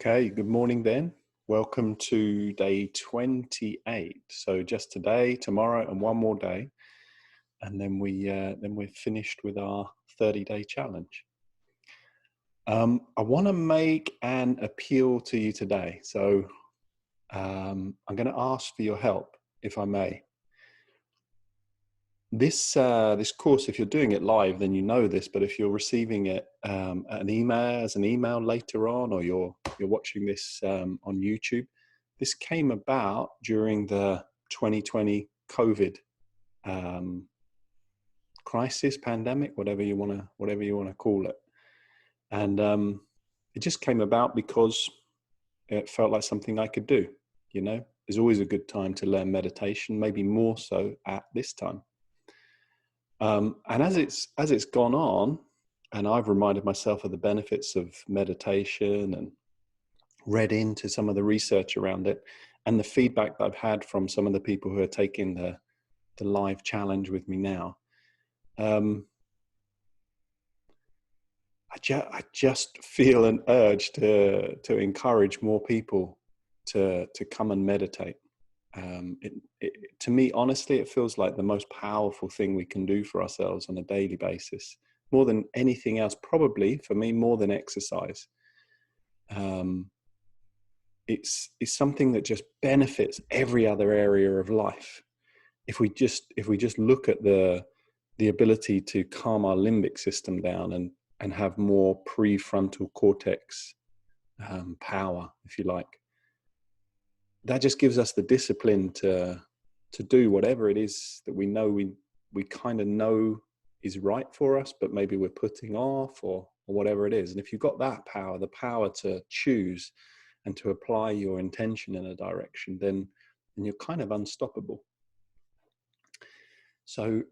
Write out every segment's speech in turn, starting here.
Okay, good morning then. Welcome to day 28. So just today, tomorrow, and one more day, and then we're finished with our 30-day challenge. I want to make an appeal to you today. So I'm going to ask for your help, if I may. This course, if you're doing it live, then you know this. But if you're receiving it as an email later on, or you're watching this on YouTube, this came about during the 2020 COVID crisis, pandemic, whatever you want to call it, and it just came about because it felt like something I could do. You know, there's always a good time to learn meditation, maybe more so at this time. And as it's gone on, and I've reminded myself of the benefits of meditation and read into some of the research around it, and the feedback that I've had from some of the people who are taking the live challenge with me now, I just feel an urge to encourage more people to come and meditate. To me, honestly, it feels like the most powerful thing we can do for ourselves on a daily basis, more than anything else, probably for me, more than exercise. It's something that just benefits every other area of life. If we just look at the ability to calm our limbic system down and have more prefrontal cortex power, if you like, that just gives us the discipline to do whatever it is that we know we kind of know is right for us, but maybe we're putting off, or whatever it is. And if you've got that power, the power to choose and to apply your intention in a direction, then you're kind of unstoppable. So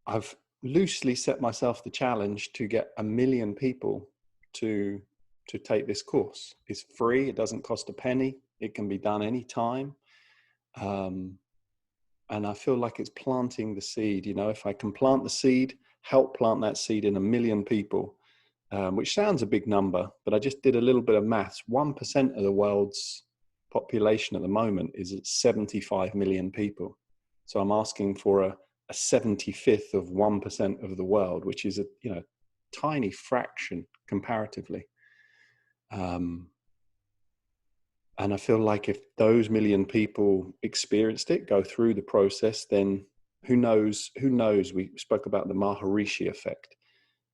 I've loosely set myself the challenge to get 1 million people to take this course. It's free. It doesn't cost a penny. It can be done anytime. And I feel like it's planting the seed. You know, if I can plant the seed, help plant that seed in 1 million people, which sounds a big number, but I just did a little bit of maths. 1% of the world's population at the moment is at 75 million people. So I'm asking for a 75th of 1% of the world, which is a tiny fraction comparatively. And I feel like if those 1 million people experienced it, go through the process, then who knows? We spoke about the Maharishi effect.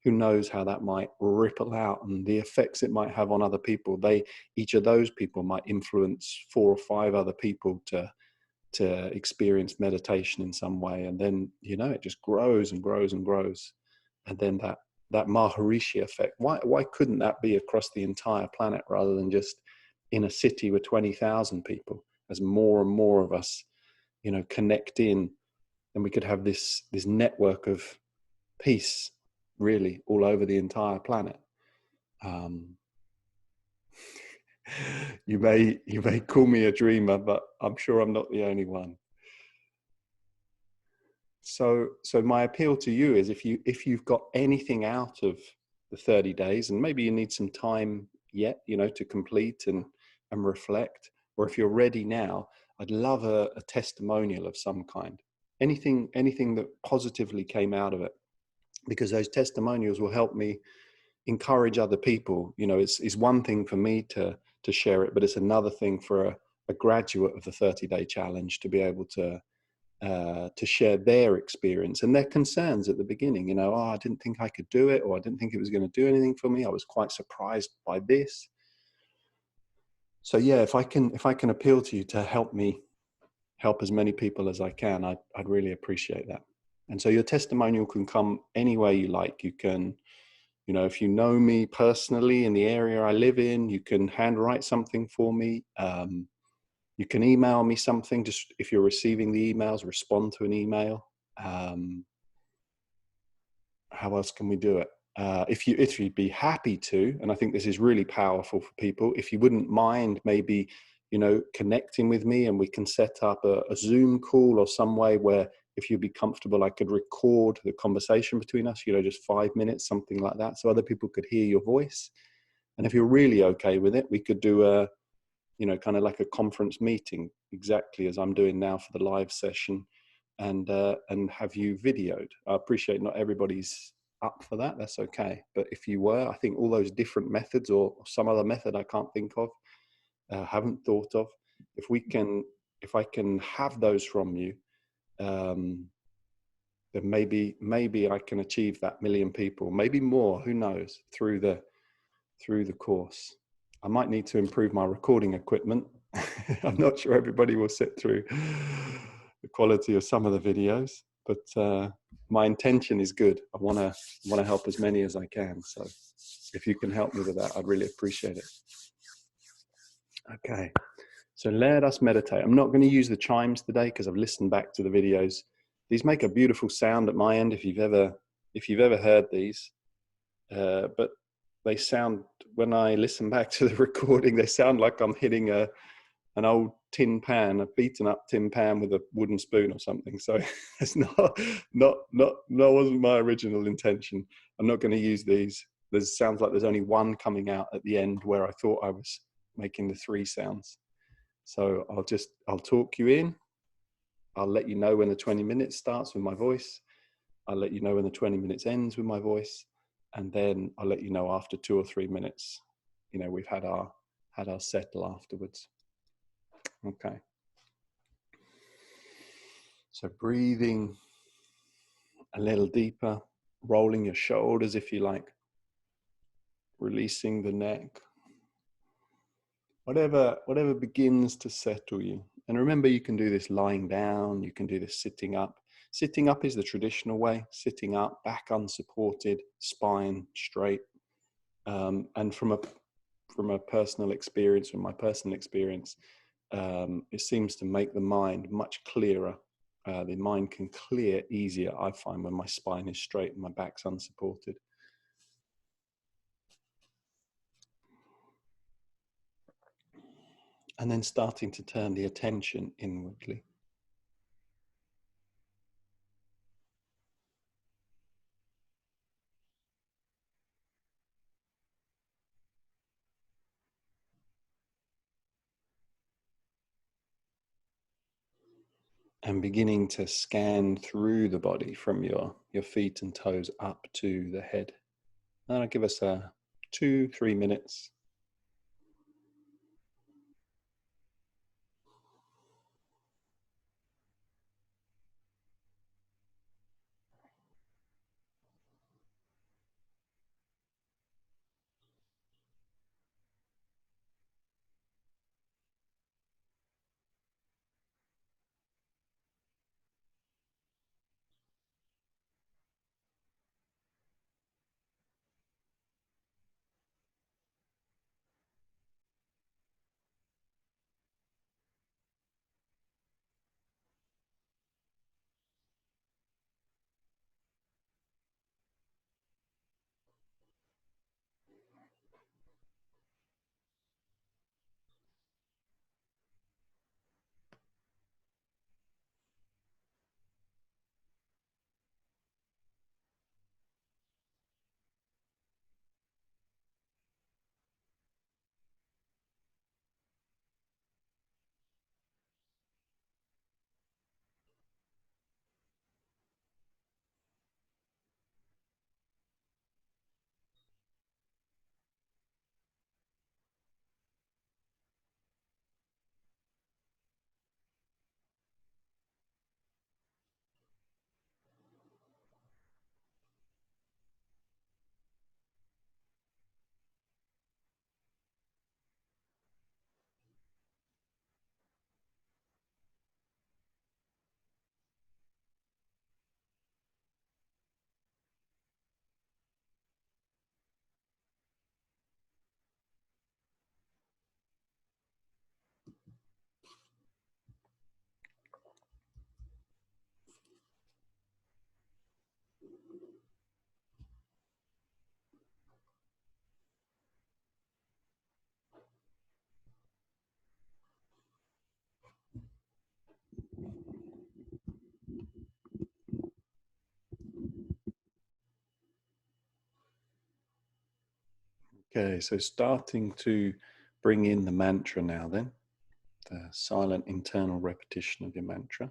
Who knows how that might ripple out and the effects it might have on other people. Each of those people might influence 4 or 5 other people to experience meditation in some way. And then, it just grows and grows and grows. And then that Maharishi effect, why couldn't that be across the entire planet rather than just in a city with 20,000 people? As more and more of us, connect in, and we could have this network of peace really all over the entire planet. You may call me a dreamer, but I'm sure I'm not the only one. So my appeal to you is, if you've got anything out of the 30 days, and maybe you need some time yet, to complete and reflect, or if you're ready now, I'd love a testimonial of some kind. Anything that positively came out of it, because those testimonials will help me encourage other people. It's one thing for me to share it, but it's another thing for a graduate of the 30-day challenge to be able to share their experience and their concerns at the beginning. I didn't think I could do it, or I didn't think it was going to do anything for me. I was quite surprised by this. So yeah, if I can appeal to you to help me help as many people as I can, I'd really appreciate that. And so your testimonial can come any way you like. You can, if you know me personally in the area I live in, you can handwrite something for me. You can email me something. Just if you're receiving the emails, respond to an email. How else can we do it? If you'd be happy to, and I think this is really powerful for people, if you wouldn't mind maybe, connecting with me, and we can set up a Zoom call or some way where, if you'd be comfortable, I could record the conversation between us, just 5 minutes, something like that, so other people could hear your voice. And if you're really okay with it, we could do a, you know, kind of like a conference meeting, exactly as I'm doing now for the live session, and have you videoed. I appreciate not everybody's up for that. That's okay. But if you were, I think all those different methods or some other method I can't think of, haven't thought of. If we can, if I can have those from you, then maybe I can achieve that 1,000,000 people, maybe more. Who knows? Through the course, I might need to improve my recording equipment. I'm not sure everybody will sit through the quality of some of the videos, but my intention is good. I want to help as many as I can. So if you can help me with that, I'd really appreciate it. Okay. So let us meditate. I'm not going to use the chimes today because I've listened back to the videos. These make a beautiful sound at my end if you've ever heard these. But they sound, when I listen back to the recording, they sound like I'm hitting an old tin pan, a beaten up tin pan with a wooden spoon or something. So it's not wasn't my original intention. I'm not going to use these. There sounds like there's only one coming out at the end where I thought I was making the 3 sounds. So I'll talk you in. I'll let you know when the 20 minutes starts with my voice. I'll let you know when the 20 minutes ends with my voice. And then I'll let you know after 2 or 3 minutes, you know, we've had our settle afterwards. Okay. So breathing a little deeper, rolling your shoulders if you like, releasing the neck, whatever begins to settle you. And remember, you can do this lying down, you can do this sitting up. Sitting up is the traditional way, sitting up, back unsupported, spine straight. And from a personal experience, from my personal experience, it seems to make the mind much clearer. The mind can clear easier, I find, when my spine is straight and my back's unsupported. And then starting to turn the attention inwardly. And beginning to scan through the body from your feet and toes up to the head. That'll give us 2-3 minutes. Okay, so starting to bring in the mantra now then, the silent internal repetition of your mantra.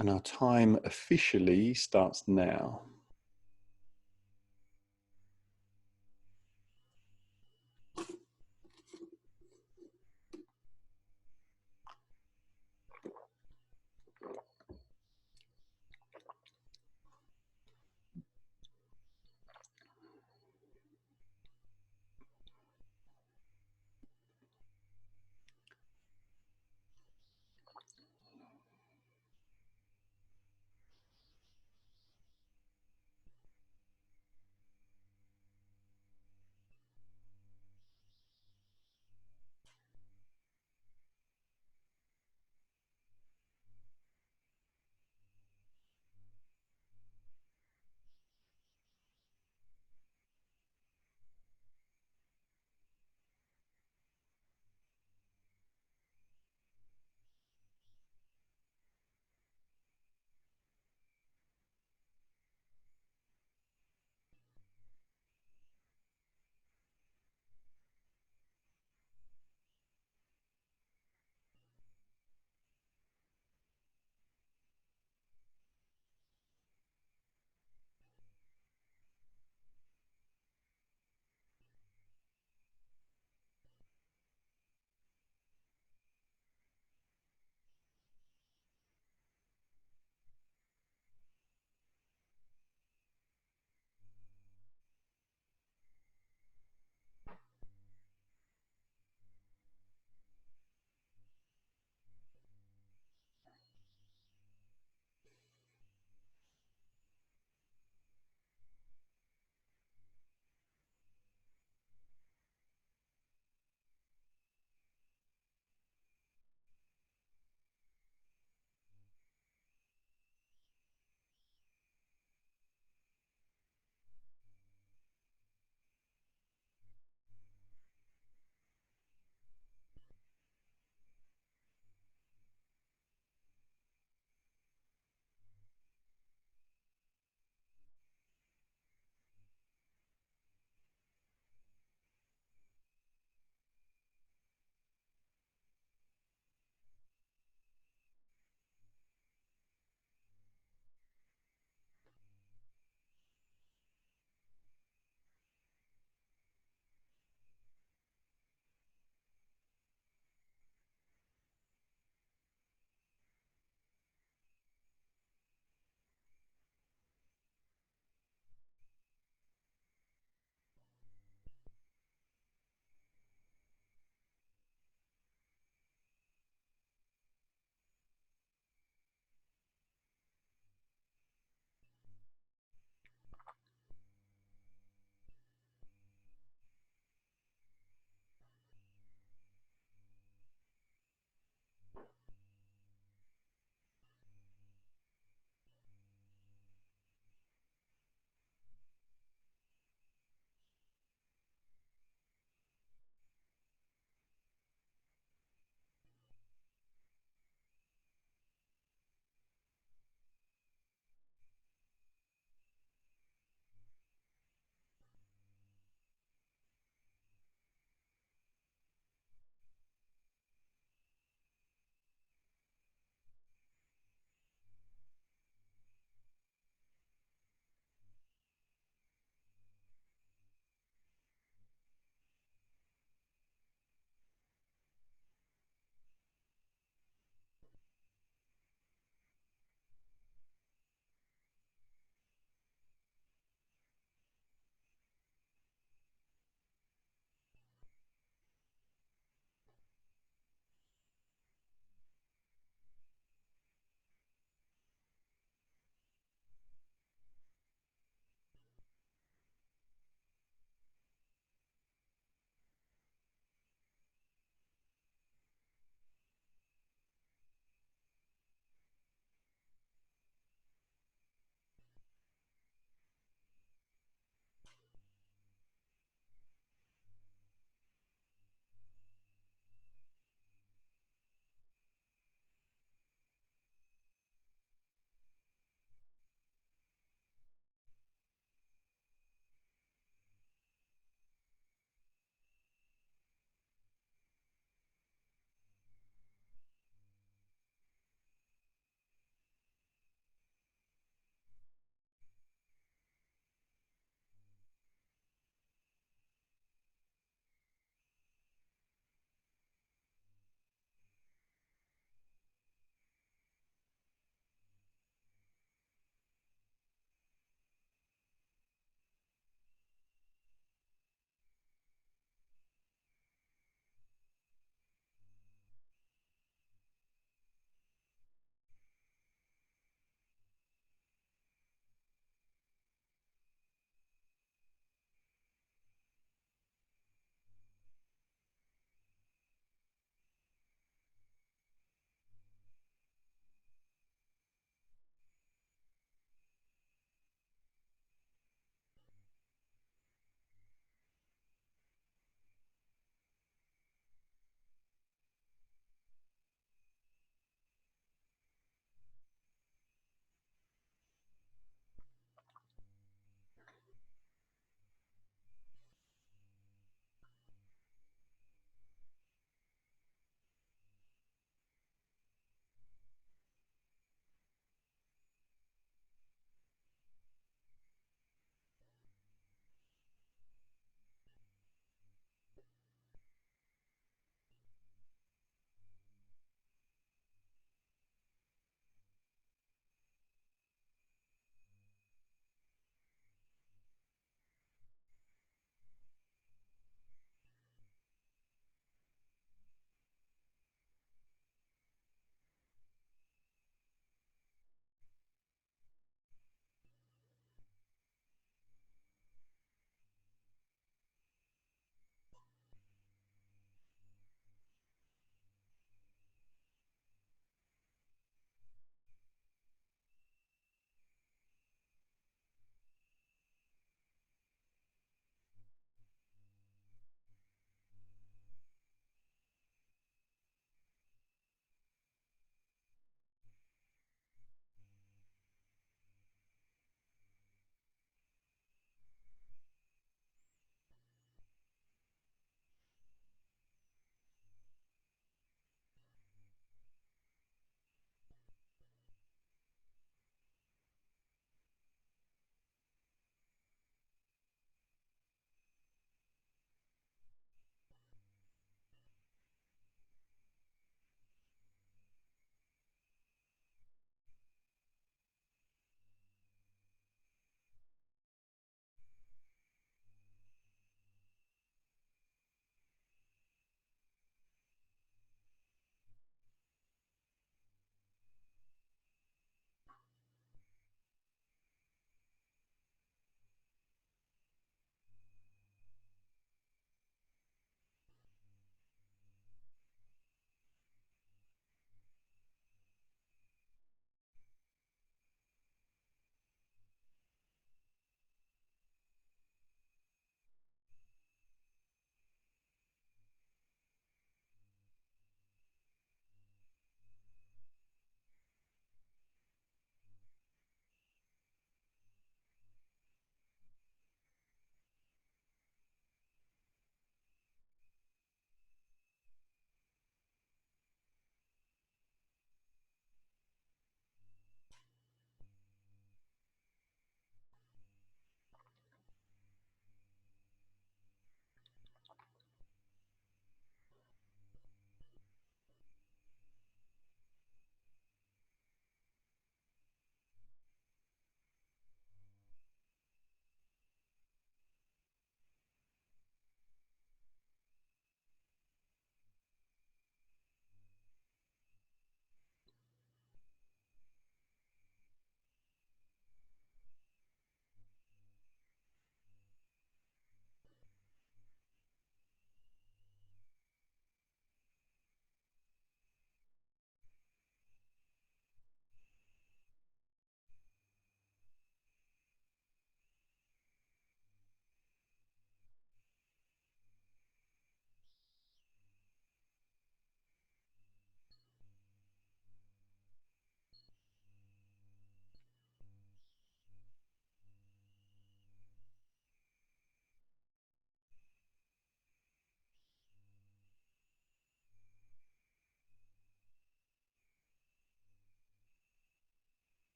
And our time officially starts now.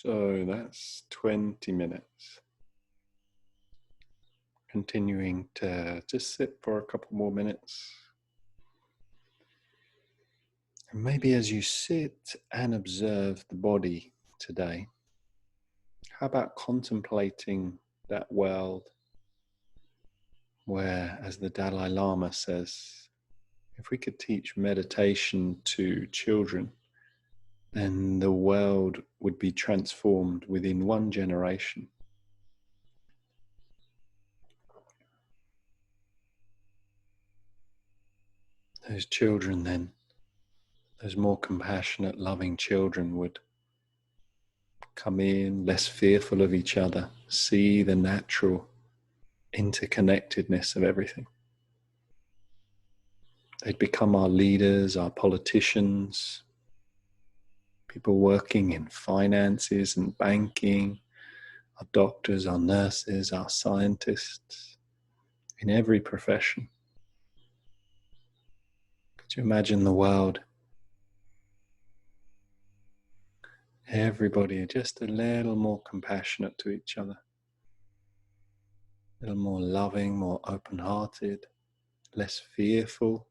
So that's 20 minutes. Continuing to just sit for a couple more minutes. And maybe as you sit and observe the body today, how about contemplating that world where, as the Dalai Lama says, if we could teach meditation to children, then the world would be transformed within one generation. Those children then, those more compassionate, loving children would come in, less fearful of each other, see the natural interconnectedness of everything. They'd become our leaders, our politicians, people working in finances and banking, our doctors, our nurses, our scientists, in every profession. Could you imagine the world? Everybody just a little more compassionate to each other, a little more loving, more open-hearted, less fearful.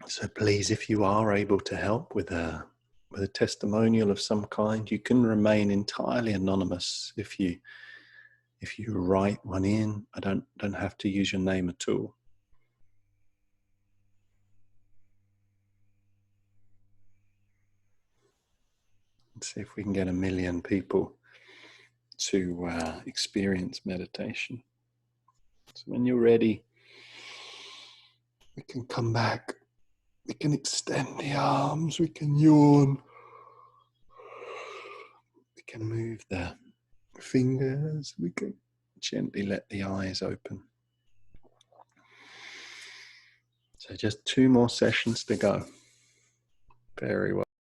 So please, if you are able to help with a testimonial of some kind, you can remain entirely anonymous. If you write one in, I don't have to use your name at all. Let's see if we can get 1 million people to experience meditation. So when you're ready, we can come back. We can extend the arms. We can yawn. We can move the fingers. We can gently let the eyes open. So just 2 more sessions to go. Very well.